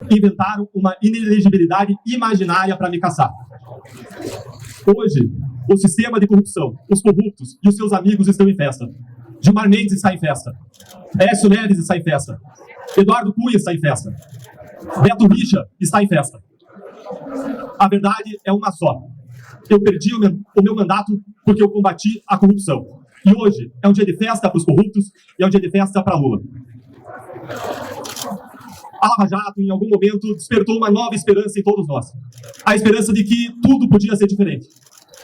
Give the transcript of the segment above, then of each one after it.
inventaram uma inelegibilidade imaginária para me caçar. Hoje, o sistema de corrupção, os corruptos e os seus amigos estão em festa. Gilmar Mendes está em festa. Aécio Neves está em festa. Eduardo Cunha está em festa. Beto Richa está em festa. A verdade é uma só. Eu perdi o meu mandato porque eu combati a corrupção. E hoje é um dia de festa para os corruptos e é um dia de festa para Lula. A Lava Jato, em algum momento, despertou uma nova esperança em todos nós. A esperança de que tudo podia ser diferente.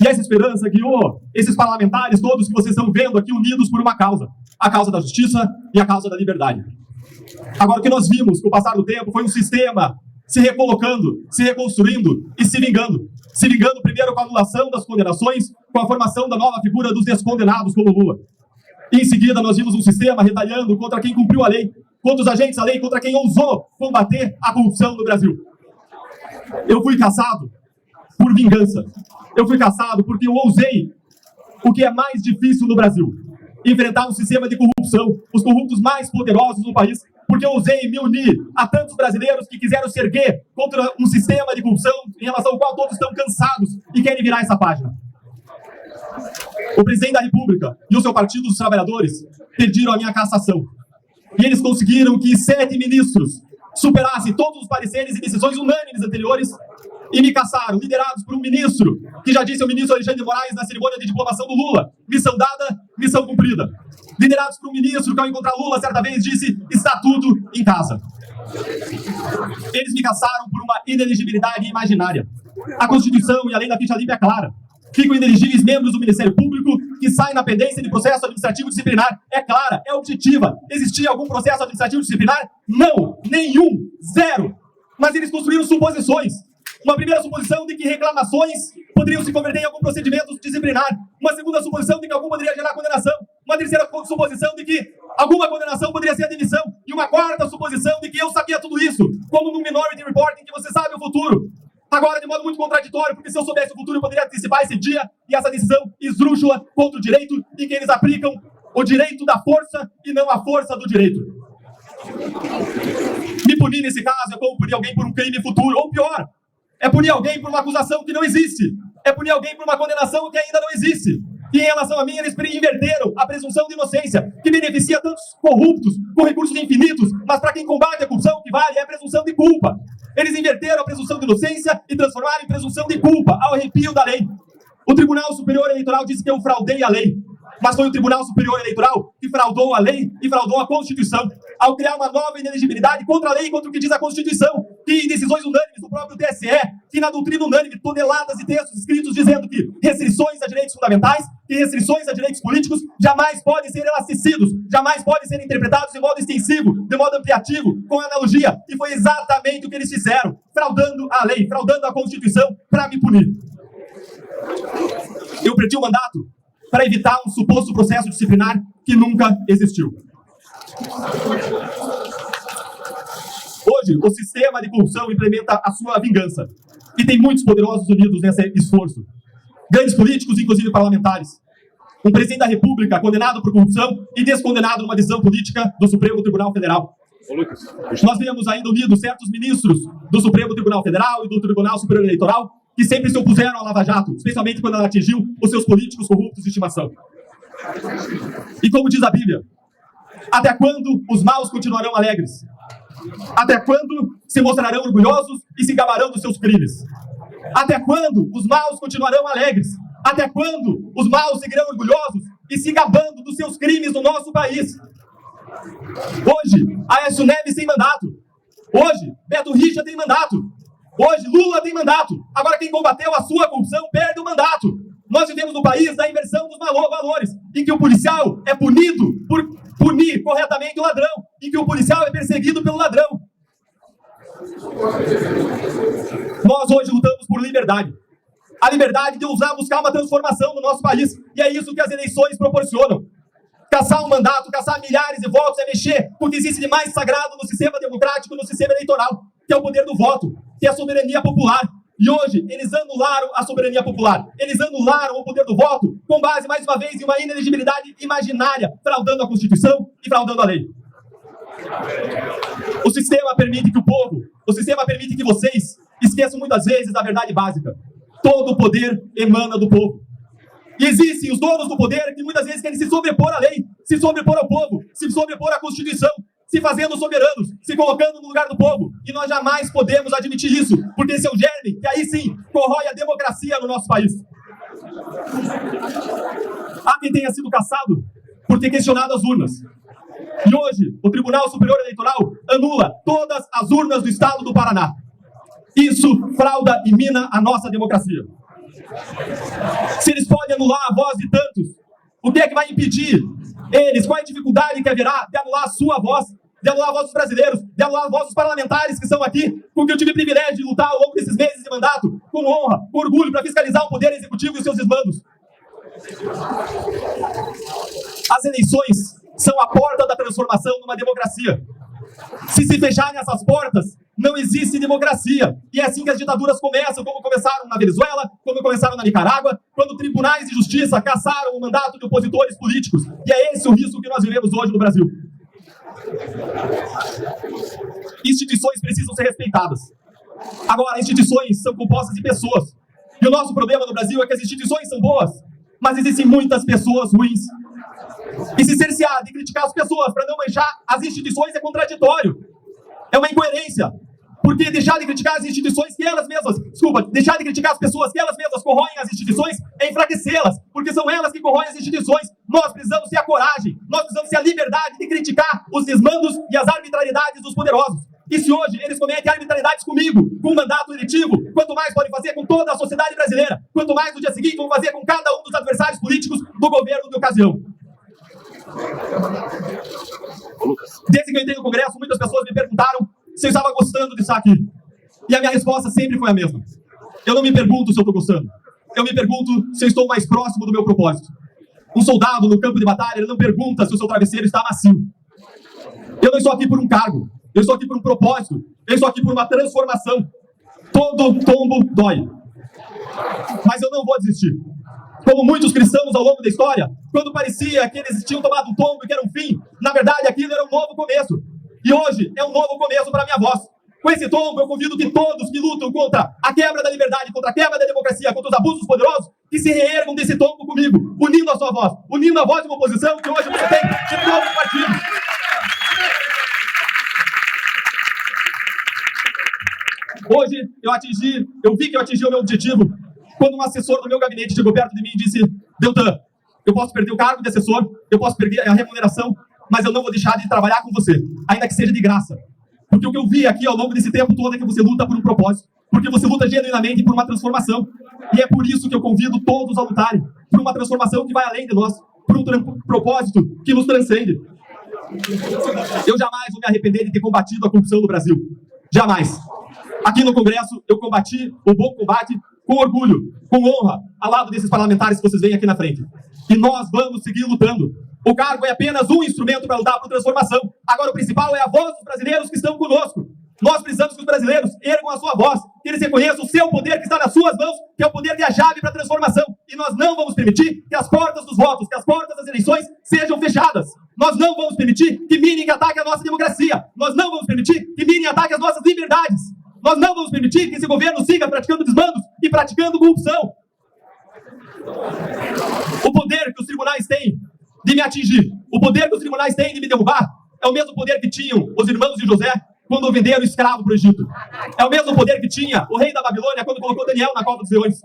E essa esperança guiou esses parlamentares todos que vocês estão vendo aqui unidos por uma causa. A causa da justiça e a causa da liberdade. Agora, o que nós vimos com o passar do tempo foi um sistema se recolocando, se reconstruindo e se vingando. Se vingando primeiro com a anulação das condenações, com a formação da nova figura dos descondenados como Lula. E em seguida nós vimos um sistema retalhando contra quem cumpriu a lei, contra os agentes da lei, contra quem ousou combater a corrupção no Brasil. Eu fui caçado por vingança. Eu fui caçado porque eu ousei o que é mais difícil no Brasil. Enfrentar um sistema de corrupção, os corruptos mais poderosos do país, porque eu ousei me unir a tantos brasileiros que quiseram se erguer contra um sistema de corrupção em relação ao qual todos estão cansados e querem virar essa página. O presidente da República e o seu Partido dos Trabalhadores pediram a minha cassação. E eles conseguiram que 7 ministros superassem todos os pareceres e decisões unânimes anteriores e me cassaram, liderados por um ministro que já disse ao ministro Alexandre de Moraes na cerimônia de diplomação do Lula: missão dada, missão cumprida. Liderados por um ministro que, ao encontrar Lula, certa vez disse: está tudo em casa. Eles me cassaram por uma inelegibilidade imaginária. A Constituição e a lei da ficha limpa é clara. Ficam inelegíveis membros do Ministério Público que saem na pendência de processo administrativo disciplinar. É clara, é objetiva. Existia algum processo administrativo disciplinar? Não, nenhum, zero. Mas eles construíram suposições. Uma primeira suposição de que reclamações poderiam se converter em algum procedimento disciplinar. Uma segunda suposição de que algum poderia gerar condenação. Uma terceira suposição de que alguma condenação poderia ser a demissão. E uma quarta suposição de que eu sabia tudo isso, como no Minority Report, em que você sabe o futuro. Agora, de modo muito contraditório, porque se eu soubesse o futuro, eu poderia antecipar esse dia e essa decisão esdrúxula contra o direito, em que eles aplicam o direito da força e não a força do direito. Me punir nesse caso é como punir alguém por um crime futuro, ou pior, é punir alguém por uma acusação que não existe, é punir alguém por uma condenação que ainda não existe. E em relação a mim, eles inverteram a presunção de inocência, que beneficia tantos corruptos com recursos infinitos, mas para quem combate a corrupção, o que vale é a presunção de culpa. Eles inverteram a presunção de inocência e transformaram em presunção de culpa, ao arrepio da lei. O Tribunal Superior Eleitoral disse que eu fraudei a lei, mas foi o Tribunal Superior Eleitoral que fraudou a lei e fraudou a Constituição, ao criar uma nova inelegibilidade contra a lei e contra o que diz a Constituição, que em decisões unânimes do próprio TSE, que na doutrina unânime, toneladas de textos escritos dizendo que restrições a direitos fundamentais e restrições a direitos políticos jamais podem ser elasticidos, jamais podem ser interpretados de modo extensivo, de modo ampliativo, com analogia, e foi exatamente o que eles fizeram, fraudando a lei, fraudando a Constituição para me punir. Eu perdi o mandato para evitar um suposto processo disciplinar que nunca existiu. Hoje, o sistema de corrupção implementa a sua vingança. E tem muitos poderosos unidos nesse esforço. Grandes políticos, inclusive parlamentares. Um presidente da República condenado por corrupção e descondenado numa decisão política do Supremo Tribunal Federal. Nós vemos ainda unidos certos ministros do Supremo Tribunal Federal e do Tribunal Superior Eleitoral que sempre se opuseram à Lava Jato, especialmente quando ela atingiu os seus políticos corruptos de estimação. E como diz a Bíblia, até quando os maus continuarão alegres? Até quando se mostrarão orgulhosos e se gabarão dos seus crimes? Até quando os maus continuarão alegres? Até quando os maus seguirão orgulhosos e se gabando dos seus crimes no nosso país? Hoje, Aécio Neves tem mandato. Hoje, Beto Richa tem mandato. Hoje, Lula tem mandato. Agora, quem combateu a sua corrupção perde o mandato. Nós vivemos no país da inversão dos valores, em que o policial é punido por punir corretamente o ladrão, em que o policial é perseguido pelo ladrão. Nós hoje lutamos por liberdade. A liberdade de ousar buscar uma transformação no nosso país. E é isso que as eleições proporcionam. Caçar um mandato, caçar milhares de votos é mexer com o que existe de mais sagrado no sistema democrático, no sistema eleitoral, que é o poder do voto, que é a soberania popular. E hoje, eles anularam a soberania popular. Eles anularam o poder do voto com base, mais uma vez, em uma inelegibilidade imaginária, fraudando a Constituição e fraudando a lei. O sistema permite que o povo O sistema permite que vocês esqueçam muitas vezes da verdade básica. Todo o poder emana do povo. E existem os donos do poder que muitas vezes querem se sobrepor à lei, se sobrepor ao povo, se sobrepor à Constituição, se fazendo soberanos, se colocando no lugar do povo. E nós jamais podemos admitir isso, porque esse é o germe que aí sim corrói a democracia no nosso país. Há quem tenha sido caçado por ter questionado as urnas. E hoje, o Tribunal Superior Eleitoral anula todas as urnas do estado do Paraná. Isso frauda e mina a nossa democracia. Se eles podem anular a voz de tantos, o que é que vai impedir eles? Qual é a dificuldade que haverá de anular a sua voz, de anular a voz dos brasileiros, de anular a voz dos parlamentares que estão aqui, com que eu tive o privilégio de lutar ao longo desses meses de mandato, com honra, com orgulho, para fiscalizar o Poder Executivo e os seus desmandos? As eleições são a porta da transformação numa democracia. Se fecharem essas portas, não existe democracia. E é assim que as ditaduras começam, como começaram na Venezuela, como começaram na Nicarágua, quando tribunais de justiça caçaram o mandato de opositores políticos. E é esse o risco que nós vivemos hoje no Brasil. Instituições precisam ser respeitadas. Agora, instituições são compostas de pessoas. E o nosso problema no Brasil é que as instituições são boas, mas existem muitas pessoas ruins. E se cercear de criticar as pessoas para não manchar as instituições é contraditório. É uma incoerência. Porque deixar de criticar as instituições que elas mesmas... deixar de criticar as pessoas que elas mesmas corroem as instituições é enfraquecê-las. Porque são elas que corroem as instituições. Nós precisamos ter a coragem, nós precisamos ter a liberdade de criticar os desmandos e as arbitrariedades dos poderosos. E se hoje eles cometem arbitrariedades comigo, com um mandato eletivo, quanto mais podem fazer com toda a sociedade brasileira, quanto mais no dia seguinte vão fazer com cada um dos adversários políticos do governo de ocasião. Desde que eu entrei no Congresso, muitas pessoas me perguntaram se eu estava gostando de estar aqui. E a minha resposta sempre foi a mesma. Eu não me pergunto se eu estou gostando. Eu me pergunto se eu estou mais próximo do meu propósito. Um soldado no campo de batalha, ele não pergunta se o seu travesseiro está macio. Eu não estou aqui por um cargo. Eu estou aqui por um propósito. Eu estou aqui por uma transformação. Todo tombo dói. Mas eu não vou desistir. Como muitos cristãos ao longo da história, quando parecia que eles tinham tomado um tombo e que era um fim, na verdade aquilo era um novo começo. E hoje é um novo começo para a minha voz. Com esse tombo eu convido que todos que lutam contra a quebra da liberdade, contra a quebra da democracia, contra os abusos poderosos, que se reergam desse tombo comigo, unindo a sua voz, unindo a voz de uma oposição que hoje você tem de todos os partidos. Hoje eu vi que eu atingi o meu objetivo quando um assessor do meu gabinete chegou perto de mim e disse: Deltan, eu posso perder o cargo de assessor, eu posso perder a remuneração, mas eu não vou deixar de trabalhar com você, ainda que seja de graça. Porque o que eu vi aqui ao longo desse tempo todo é que você luta por um propósito, porque você luta genuinamente por uma transformação. E é por isso que eu convido todos a lutarem por uma transformação que vai além de nós, por um propósito que nos transcende. Eu jamais vou me arrepender de ter combatido a corrupção no Brasil. Jamais. Aqui no Congresso, eu combati o bom combate com orgulho, com honra, ao lado desses parlamentares que vocês veem aqui na frente. E nós vamos seguir lutando. O cargo é apenas um instrumento para lutar por transformação. Agora o principal é a voz dos brasileiros que estão conosco. Nós precisamos que os brasileiros ergam a sua voz, que eles reconheçam o seu poder que está nas suas mãos, que é o poder que é a chave para a transformação. E nós não vamos permitir que as portas dos votos, que as portas das eleições sejam fechadas. Nós não vamos permitir que minem e ataquem a nossa democracia. Nós não vamos permitir que minem e ataquem as nossas liberdades. Nós não vamos permitir que esse governo siga praticando desmandos e praticando corrupção. O poder que os tribunais têm de me atingir, o poder que os tribunais têm de me derrubar, é o mesmo poder que tinham os irmãos de José quando venderam o escravo para o Egito. É o mesmo poder que tinha o rei da Babilônia quando colocou Daniel na cova dos leões.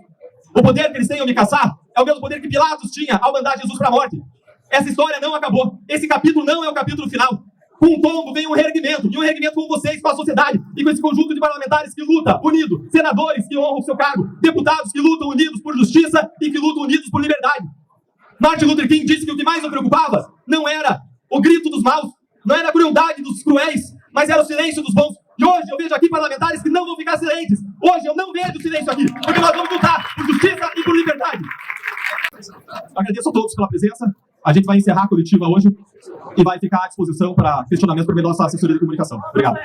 O poder que eles têm ao me caçar é o mesmo poder que Pilatos tinha ao mandar Jesus para a morte. Essa história não acabou. Esse capítulo não é o capítulo final. Com um tombo vem um reerguimento, e um reerguimento com vocês, com a sociedade, e com esse conjunto de parlamentares que luta unido, senadores que honram o seu cargo, deputados que lutam unidos por justiça e que lutam unidos por liberdade. Martin Luther King disse que o que mais o preocupava não era o grito dos maus, não era a crueldade dos cruéis, mas era o silêncio dos bons. E hoje eu vejo aqui parlamentares que não vão ficar silentes. Hoje eu não vejo silêncio aqui, porque nós vamos lutar por justiça e por liberdade. Agradeço a todos pela presença. A gente vai encerrar a coletiva hoje e vai ficar à disposição para questionamento por meio da nossa assessoria de comunicação. Obrigado.